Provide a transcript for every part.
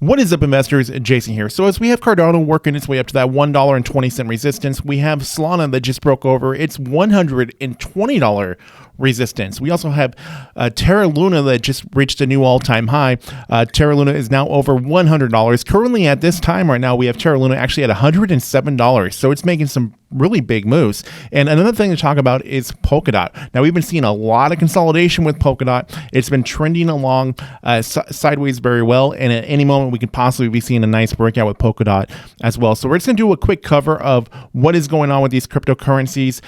What is up, investors? Jason here. So as we have Cardano working its way up to that $1.20 resistance, we have Solana that just broke over its $120 resistance. We also have Terra that just reached a new all-time high. Terra is now over $100. Currently at this time right now, we have Terra actually at $107. So it's making some really big moves. And another thing to talk about is Polkadot. Now, we've been seeing a lot of consolidation with Polkadot. It's been trending along sideways very well. And at any moment, we could possibly be seeing a nice breakout with Polkadot as well. So we're just going to do a quick cover of what is going on with these cryptocurrencies.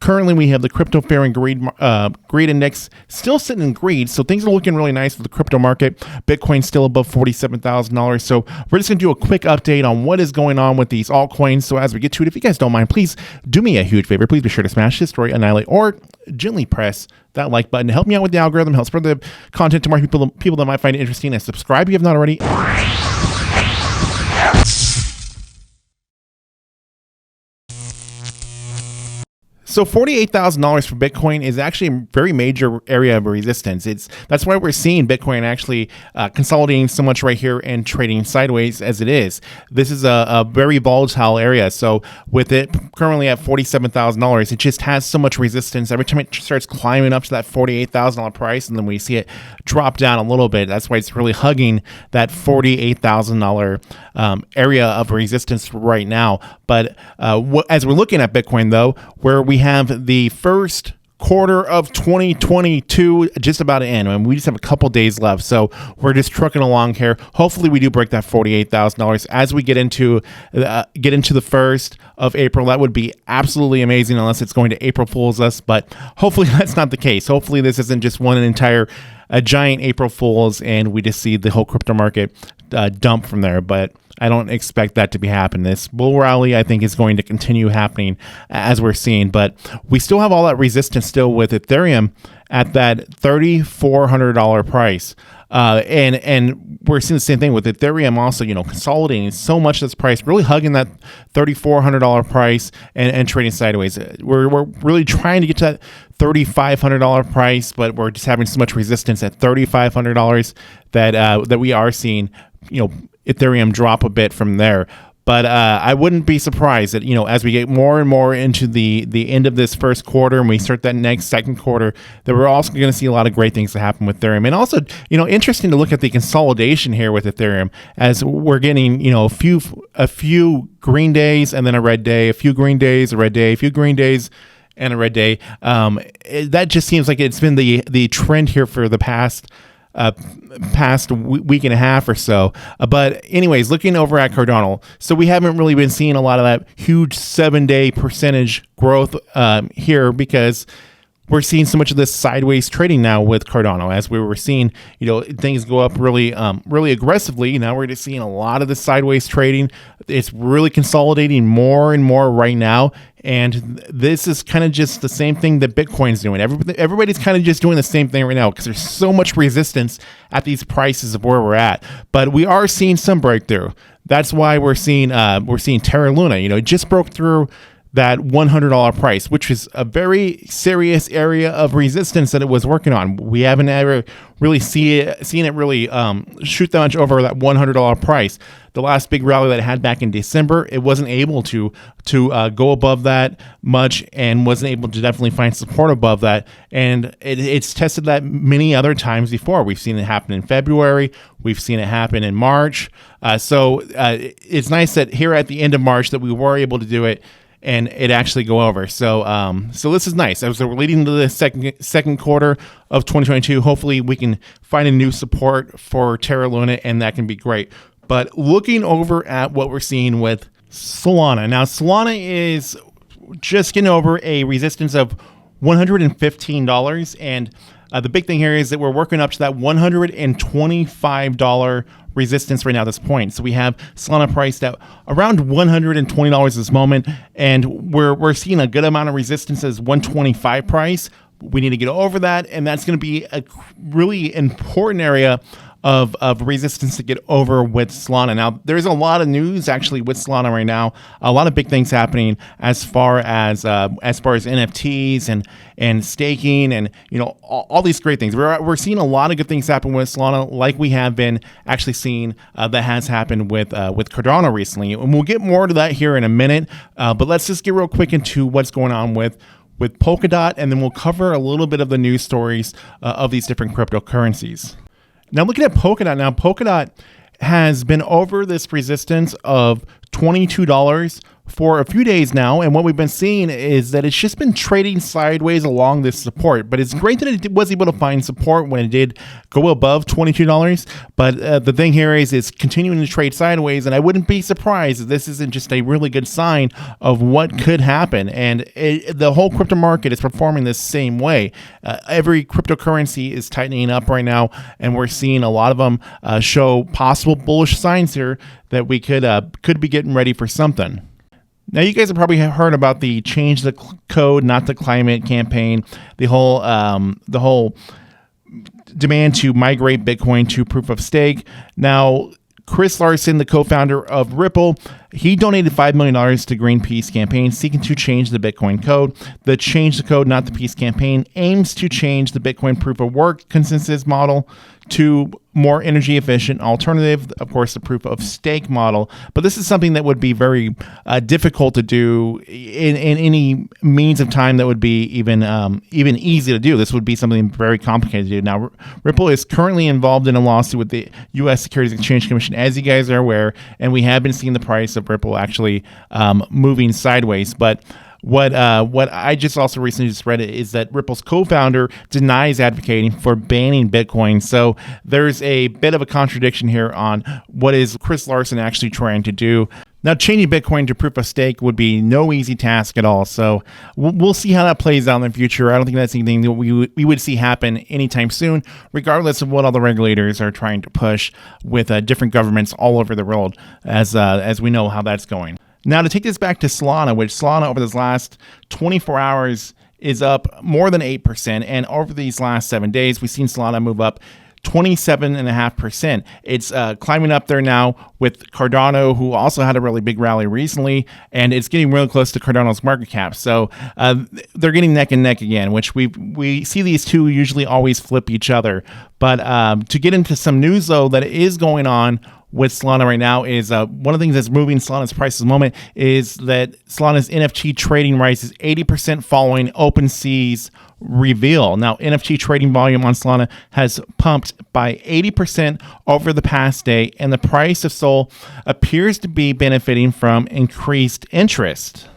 Currently, we have the crypto fear and greed index still sitting in greed. So things are looking really nice for the crypto market. Bitcoin still above $47,000. So we're just going to do a quick update on what is going on with these altcoins. So as we get to it, if you guys don't mind, please do me a huge favor. Please be sure to smash, destroy, annihilate, or gently press that like button to help me out with the algorithm, help spread the content to more people that might find it interesting, and subscribe if you have not already. So $48,000 for Bitcoin is actually a very major area of resistance. That's why we're seeing Bitcoin actually consolidating so much right here and trading sideways as it is. This is a very volatile area. So with it currently at $47,000, it just has so much resistance. Every time it starts climbing up to that $48,000 price, and then we see it drop down a little bit. That's why it's really hugging that $48,000 area of resistance right now. But as we're looking at Bitcoin, though, where we have the first quarter of 2022 just about to end, and we just have a couple days left, so we're just trucking along here. Hopefully we do break that $48,000 as we get into the 1st of April. That would be absolutely amazing, unless it's going to April Fool's us, but hopefully that's not the case. Hopefully this isn't just a giant April Fool's and we just see the whole crypto market dump from there, but I don't expect that to be happening. This bull rally, I think, is going to continue happening as we're seeing, but we still have all that resistance still with Ethereum at that $3,400 price. And we're seeing the same thing with Ethereum also, consolidating so much of this price, really hugging that $3,400 price and trading sideways. We're really trying to get to that $3,500 price, but we're just having so much resistance at $3,500 that we are seeing, Ethereum drop a bit from there. But I wouldn't be surprised that, as we get more and more into the end of this first quarter and we start that next second quarter, that we're also going to see a lot of great things to happen with Ethereum. And also, interesting to look at the consolidation here with Ethereum, as we're getting, a few green days and then a red day, a few green days, a red day, a few green days, and a red day. That just seems like it's been the trend here for the past week and a half or so. But anyways, looking over at Cardano, so we haven't really been seeing a lot of that huge 7-day percentage growth here, because we're seeing so much of this sideways trading now with Cardano. As we were seeing, things go up really aggressively. Now we're just seeing a lot of the sideways trading. It's really consolidating more and more right now. And this is kind of just the same thing that Bitcoin's doing. Everybody's kind of just doing the same thing right now, because there's so much resistance at these prices of where we're at. But we are seeing some breakthrough. That's why we're seeing Terra it just broke through that $100 price, which is a very serious area of resistance that it was working on. We haven't ever really seen it really shoot that much over that $100 price. The last big rally that it had back in December, it wasn't able to go above that much, and wasn't able to definitely find support above that. And it's tested that many other times before. We've seen it happen in February. We've seen it happen in March. So it's nice that here at the end of March that we were able to do it and it actually go over. So this is nice. As we're leading into the second quarter of 2022, hopefully we can find a new support for Terra, and that can be great. But looking over at what we're seeing with Solana. Now, Solana is just getting over a resistance of $115. And the big thing here is that we're working up to that $125 resistance right now at this point. So we have Solana priced at around $120 at this moment, and we're seeing a good amount of resistance as $125 price. We need to get over that, and that's going to be a really important area of resistance to get over with Solana. Now, there's a lot of news actually with Solana right now. A lot of big things happening as far as NFTs and staking and all these great things. We're seeing a lot of good things happen with Solana, like we have been actually seeing that has happened with Cardano recently. And we'll get more to that here in a minute. But let's just get real quick into what's going on with Polkadot, and then we'll cover a little bit of the news stories of these different cryptocurrencies. Now, looking at Polkadot now, Polkadot has been over this resistance of $22 for a few days now, and what we've been seeing is that it's just been trading sideways along this support. But it's great that it was able to find support when it did go above $22. But the thing here is it's continuing to trade sideways, and I wouldn't be surprised if this isn't just a really good sign of what could happen. And the whole crypto market is performing the same way. Every cryptocurrency is tightening up right now, and we're seeing a lot of them show possible bullish signs here that we could be getting ready for something. Now, you guys have probably heard about the Change the Code, Not the Climate campaign, the whole demand to migrate Bitcoin to proof of stake. Now, Chris Larson, the co-founder of Ripple, he donated $5 million to Greenpeace campaign seeking to change the Bitcoin code. The Change the Code, Not the Peace campaign aims to change the Bitcoin proof of work consensus model to more energy efficient alternative, of course, the proof of stake model. But this is something that would be very difficult to do in any means of time that would be even easy to do. This would be something very complicated to do. Now, Ripple is currently involved in a lawsuit with the U.S. Securities and Exchange Commission, as you guys are aware, and we have been seeing the price of Ripple actually moving sideways. But what I just also recently just read is that Ripple's co-founder denies advocating for banning Bitcoin. So there's a bit of a contradiction here on what is Chris Larson actually trying to do. Now, changing Bitcoin to proof of stake would be no easy task at all. So we'll see how that plays out in the future. I don't think that's anything that we would see happen anytime soon, regardless of what all the regulators are trying to push with different governments all over the world, as we know how that's going. Now, to take this back to Solana, which Solana over this last 24 hours is up more than 8%. And over these last 7 days, we've seen Solana move up 27.5%. It's climbing up there now with Cardano, who also had a really big rally recently, and it's getting really close to Cardano's market cap. So they're getting neck and neck again, which we see these two usually always flip each other. But to get into some news, though, that is going on with Solana right now is one of the things that's moving Solana's price at the moment is that Solana's NFT trading rises 80% following OpenSea's reveal. Now, NFT trading volume on Solana has pumped by 80% over the past day, and the price of SOL appears to be benefiting from increased interest.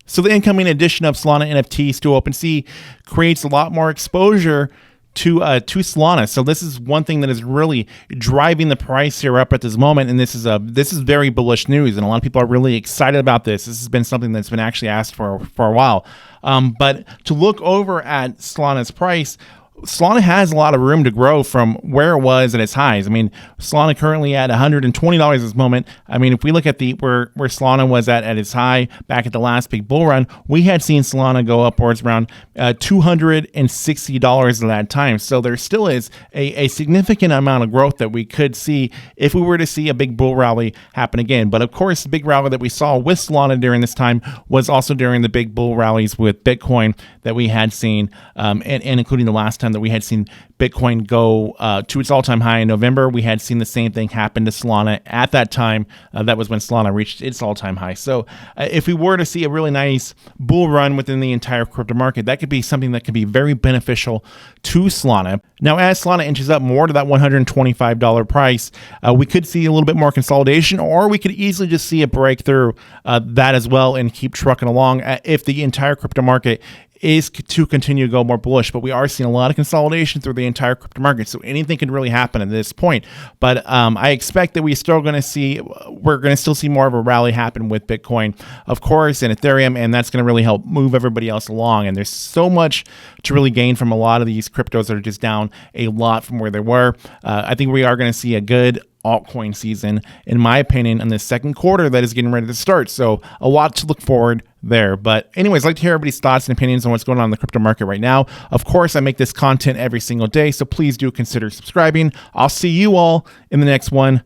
So the incoming addition of Solana NFTs to OpenSea creates a lot more exposure to Solana. So this is one thing that is really driving the price here up at this moment, and this is very bullish news, and a lot of people are really excited about this. This has been something that's been actually asked for a while. But to look over at Solana's price, Solana has a lot of room to grow from where it was at its highs. I mean, Solana currently at $120 at this moment. I mean, if we look at where Solana was at its high back at the last big bull run, we had seen Solana go upwards around $260 at that time. So there still is a significant amount of growth that we could see if we were to see a big bull rally happen again. But of course, the big rally that we saw with Solana during this time was also during the big bull rallies with Bitcoin that we had seen, and including the last time that we had seen Bitcoin go to its all-time high in November. We had seen the same thing happen to Solana at that time. That was when Solana reached its all-time high. So if we were to see a really nice bull run within the entire crypto market, that could be something that could be very beneficial to Solana. Now, as Solana inches up more to that $125 price, we could see a little bit more consolidation, or we could easily just see a breakthrough that as well and keep trucking along if the entire crypto market is to continue to go more bullish. But we are seeing a lot of consolidation through the entire crypto market, so anything can really happen at this point. But I expect that we're going to still see more of a rally happen with Bitcoin, of course, and Ethereum, and that's going to really help move everybody else along. And there's so much to really gain from a lot of these cryptos that are just down a lot from where they were. I think we are going to see a good altcoin season, in my opinion, in the second quarter that is getting ready to start. So a lot to look forward there. But anyways, I'd like to hear everybody's thoughts and opinions on what's going on in the crypto market right now. Of course, I make this content every single day, so please do consider subscribing. I'll see you all in the next one.